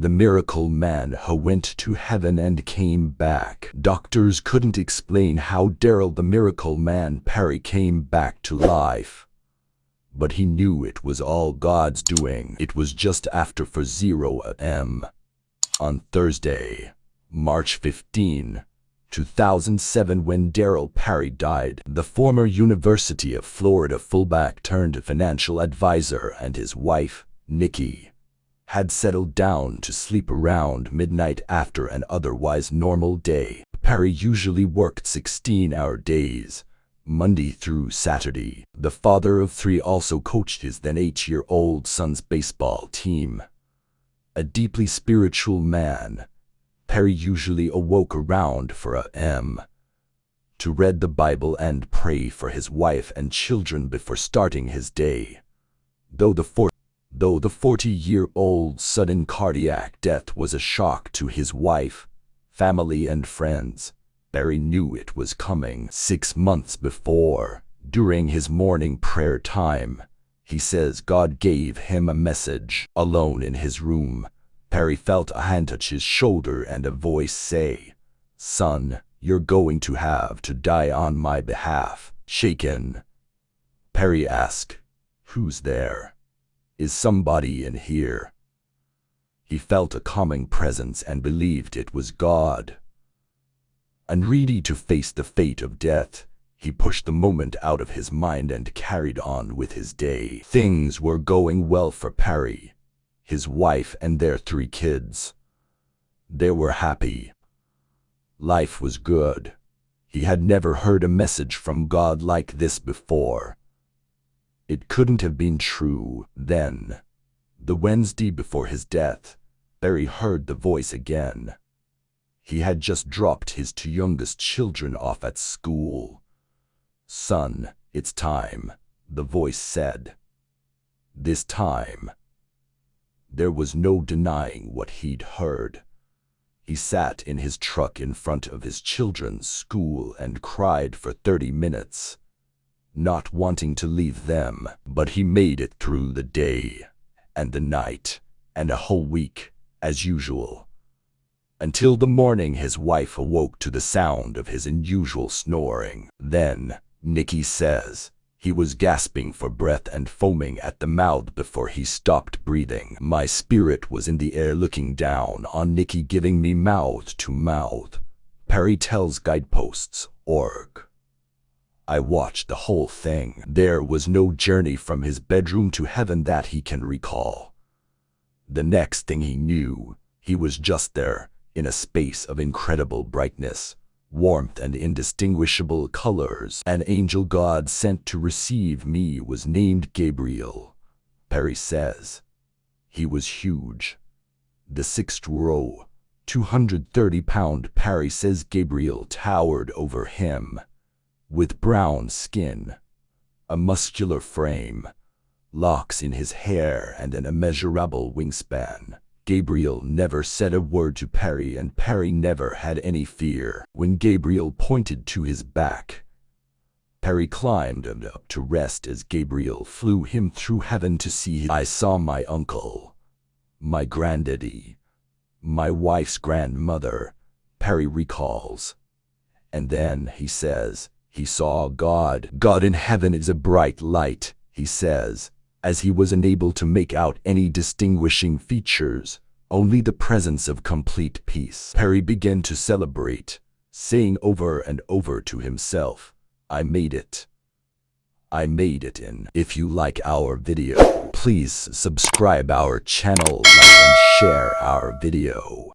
The miracle man who went to heaven and came back. Doctors couldn't explain how Daryl the miracle man Perry came back to life. But he knew it was all God's doing. It was just after 4:00 a.m. on Thursday, March 15, 2007, when Daryl Perry died. The former University of Florida fullback turned financial advisor and his wife, Nikki, had settled down to sleep around midnight after an otherwise normal day. Perry usually worked 16-hour days, Monday through Saturday. The father of 3 also coached his then 8-year-old son's baseball team. A deeply spiritual man, Perry usually awoke around 4 a.m. to read the Bible and pray for his wife and children before starting his day. Though the 40-year-old's sudden cardiac death was a shock to his wife, family, and friends, Perry knew it was coming. 6 months before, during his morning prayer time, he says God gave him a message. Alone in his room, Perry felt a hand touch his shoulder and a voice say, "Son, you're going to have to die on my behalf." Shaken, Perry asked, "Who's there? Is somebody in here?" He felt a calming presence and believed it was God. Unready to face the fate of death, he pushed the moment out of his mind and carried on with his day. Things were going well for Perry, his wife, and their 3 kids. They were happy. Life was good. He had never heard a message from God like this before. It couldn't have been true. Then, the Wednesday before his death, Perry heard the voice again. He had just dropped his 2 youngest children off at school. "Son, it's time," the voice said. This time, there was no denying what he'd heard. He sat in his truck in front of his children's school and cried for 30 minutes. Not wanting to leave them, but he made it through the day, and the night, and a whole week, as usual. Until the morning his wife awoke to the sound of his unusual snoring. Then, Nikki says, he was gasping for breath and foaming at the mouth before he stopped breathing. "My spirit was in the air looking down on Nikki, giving me mouth to mouth," Perry tells Guideposts.org. "I watched the whole thing. There was no journey from his bedroom to heaven that he can recall. The next thing he knew, he was just there, in a space of incredible brightness, warmth, and indistinguishable colors. An angel God sent to receive me was named Gabriel," Perry says. "He was huge. The 6th row, 230-pound Perry says Gabriel towered over him. With brown skin, a muscular frame, locks in his hair, and an immeasurable wingspan. Gabriel never said a word to Perry, and Perry never had any fear. When Gabriel pointed to his back, Perry climbed up to rest as Gabriel flew him through heaven to see. "I saw my uncle, my granddaddy, my wife's grandmother," Perry recalls. And then, he says, he saw God. "God in heaven is a bright light," he says, as he was unable to make out any distinguishing features, only the presence of complete peace. Perry began to celebrate, saying over and over to himself, "I made it. I made it in." If you like our video, please subscribe our channel, like and share our video.